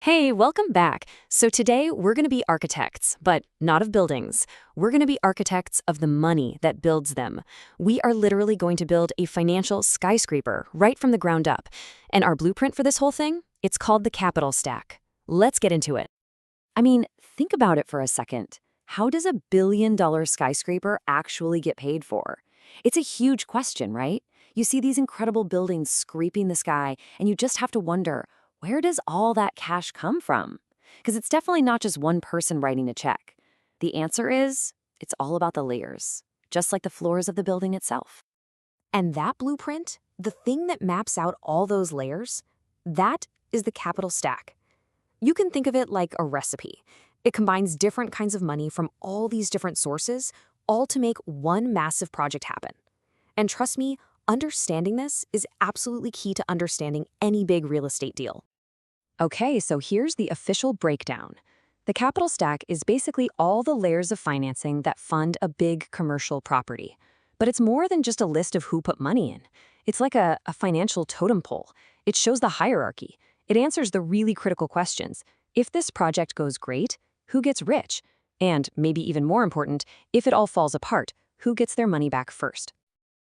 Hey, welcome back. So today we're going to be architects, but not of buildings. We're going to be architects of the money that builds them. We are literally going to build a financial skyscraper right from the ground up. And our blueprint for this whole thing? It's called the capital stack. Let's get into it. I mean, think about it for a second. How does a $1 billion skyscraper actually get paid for? It's a huge question, right? You see these incredible buildings scraping the sky, and you just have to wonder, where does all that cash come from? Because it's definitely not just one person writing a check. The answer is, it's all about the layers, just like the floors of the building itself. And that blueprint, the thing that maps out all those layers, that is the capital stack. You can think of it like a recipe. It combines different kinds of money from all these different sources, all to make one massive project happen. And trust me, understanding this is absolutely key to understanding any big real estate deal. Okay, so here's the official breakdown. The capital stack is basically all the layers of financing that fund a big commercial property. But it's more than just a list of who put money in. It's like a financial totem pole. It shows the hierarchy. It answers the really critical questions. If this project goes great, who gets rich? And maybe even more important, if it all falls apart, who gets their money back first?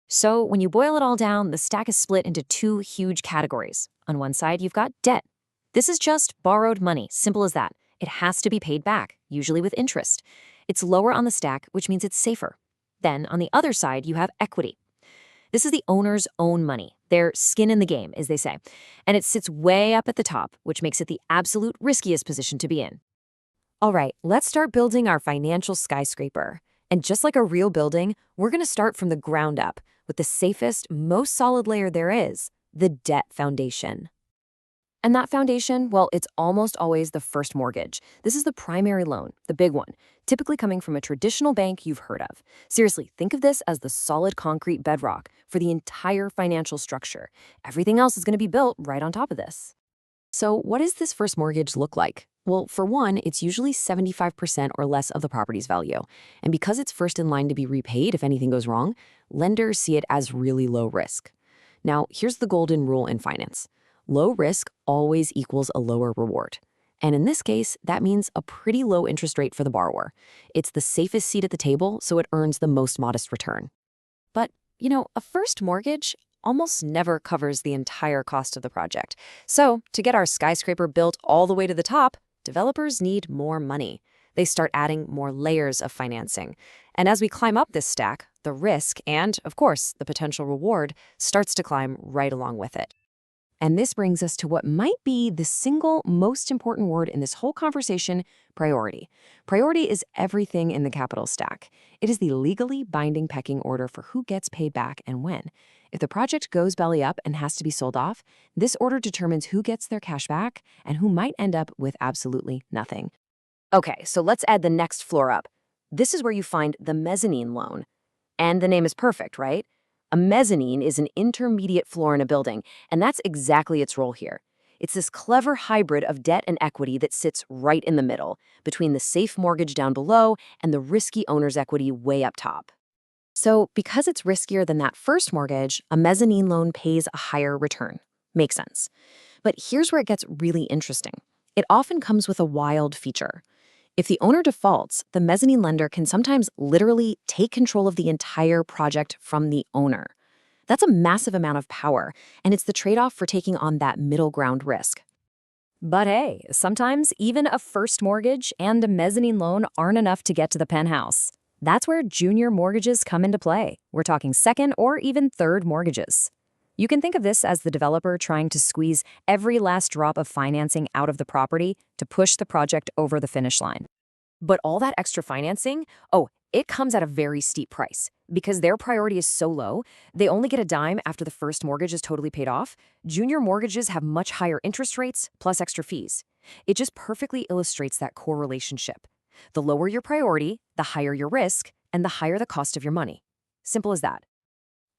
So when you boil it all down, the stack is split into two huge categories. On one side, you've got debt. This is just borrowed money, simple as that. It has to be paid back, usually with interest. It's lower on the stack, which means it's safer. Then, on the other side, you have equity. This is the owner's own money, their skin in the game, as they say. And it sits way up at the top, which makes it the absolute riskiest position to be in. All right, let's start building our financial skyscraper. And just like a real building, we're going to start from the ground up with the safest, most solid layer there is, the debt foundation. And that foundation, well, it's almost always the first mortgage. This is the primary loan, the big one, typically coming from a traditional bank you've heard of. Seriously, think of this as the solid concrete bedrock for the entire financial structure. Everything else is going to be built right on top of this. So what does this first mortgage look like? Well, for one, it's usually 75% or less of the property's value. And because it's first in line to be repaid if anything goes wrong, lenders see it as really low risk. Now, here's the golden rule in finance. Low risk always equals a lower reward. And in this case, that means a pretty low interest rate for the borrower. It's the safest seat at the table, so it earns the most modest return. But, a first mortgage almost never covers the entire cost of the project. So, to get our skyscraper built all the way to the top, developers need more money. They start adding more layers of financing. And as we climb up this stack, the risk and, of course, the potential reward starts to climb right along with it. And this brings us to what might be the single most important word in this whole conversation, priority. Priority is everything in the capital stack. It is the legally binding pecking order for who gets paid back and when. If the project goes belly up and has to be sold off, this order determines who gets their cash back and who might end up with absolutely nothing. Okay, so let's add the next floor up. This is where you find the mezzanine loan. And the name is perfect, right? A mezzanine is an intermediate floor in a building, and that's exactly its role here. It's this clever hybrid of debt and equity that sits right in the middle, between the safe mortgage down below and the risky owner's equity way up top. So, because it's riskier than that first mortgage, a mezzanine loan pays a higher return. Makes sense. But here's where it gets really interesting. It often comes with a wild feature. If the owner defaults, the mezzanine lender can sometimes literally take control of the entire project from the owner. That's a massive amount of power, and it's the trade-off for taking on that middle ground risk. But hey, sometimes even a first mortgage and a mezzanine loan aren't enough to get to the penthouse. That's where junior mortgages come into play. We're talking second or even third mortgages. You can think of this as the developer trying to squeeze every last drop of financing out of the property to push the project over the finish line. But all that extra financing, it comes at a very steep price. Because their priority is so low, they only get a dime after the first mortgage is totally paid off. Junior mortgages have much higher interest rates plus extra fees. It just perfectly illustrates that core relationship. The lower your priority, the higher your risk, and the higher the cost of your money. Simple as that.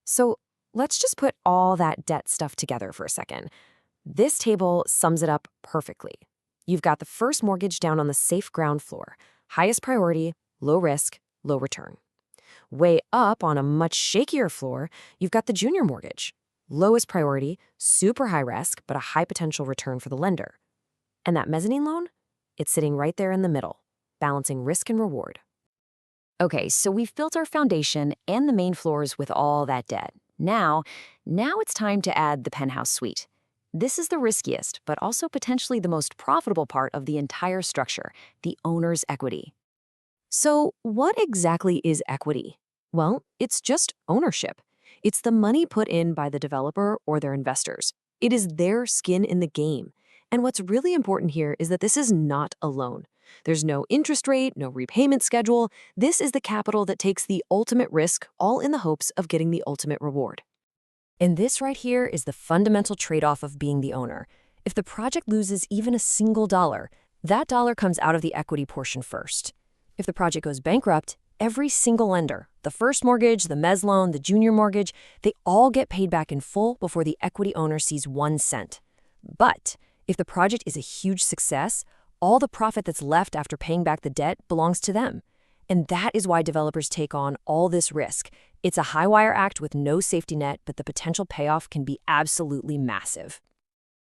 So let's just put all that debt stuff together for a second. This table sums it up perfectly. You've got the first mortgage down on the safe ground floor. Highest priority, low risk, low return. Way up on a much shakier floor, you've got the junior mortgage. Lowest priority, super high risk, but a high potential return for the lender. And that mezzanine loan? It's sitting right there in the middle, balancing risk and reward. Okay, so we've built our foundation and the main floors with all that debt. Now it's time to add the penthouse suite. This is the riskiest, but also potentially the most profitable part of the entire structure, the owner's equity. So, what exactly is equity? Well, it's just ownership. It's the money put in by the developer or their investors. It is their skin in the game. And what's really important here is that this is not a loan. There's no interest rate, no repayment schedule. This is the capital that takes the ultimate risk, all in the hopes of getting the ultimate reward. And this right here is the fundamental trade-off of being the owner. If the project loses even a single dollar, that dollar comes out of the equity portion first. If the project goes bankrupt, every single lender, the first mortgage, the mezz loan, the junior mortgage, they all get paid back in full before the equity owner sees 1 cent. But if the project is a huge success, all the profit that's left after paying back the debt belongs to them. And that is why developers take on all this risk. It's a high-wire act with no safety net, but the potential payoff can be absolutely massive.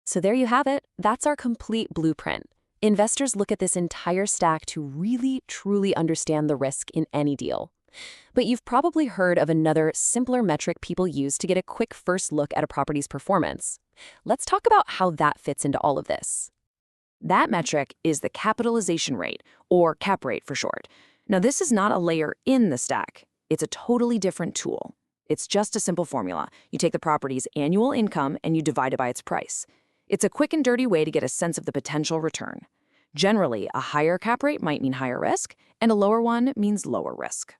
So there you have it. That's our complete blueprint. Investors look at this entire stack to really, truly understand the risk in any deal. But you've probably heard of another, simpler metric people use to get a quick first look at a property's performance. Let's talk about how that fits into all of this. That metric is the capitalization rate, or cap rate for short. Now, this is not a layer in the stack. It's a totally different tool. It's just a simple formula. You take the property's annual income and you divide it by its price. It's a quick and dirty way to get a sense of the potential return. Generally, a higher cap rate might mean higher risk, and a lower one means lower risk.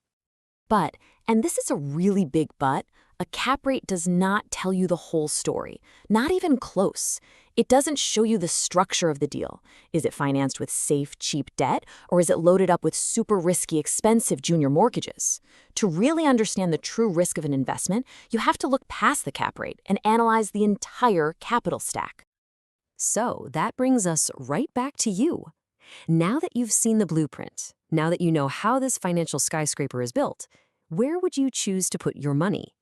But, and this is a really big but, a cap rate does not tell you the whole story. Not even close. It doesn't show you the structure of the deal. Is it financed with safe, cheap debt, or is it loaded up with super risky, expensive junior mortgages? To really understand the true risk of an investment, you have to look past the cap rate and analyze the entire capital stack. So that brings us right back to you. Now that you've seen the blueprint, now that you know how this financial skyscraper is built, where would you choose to put your money?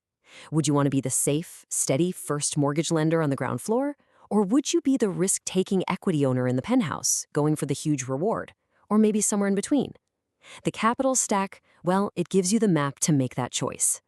Would you want to be the safe, steady first mortgage lender on the ground floor? Or would you be the risk-taking equity owner in the penthouse, going for the huge reward? Or maybe somewhere in between? The capital stack, well, it gives you the map to make that choice.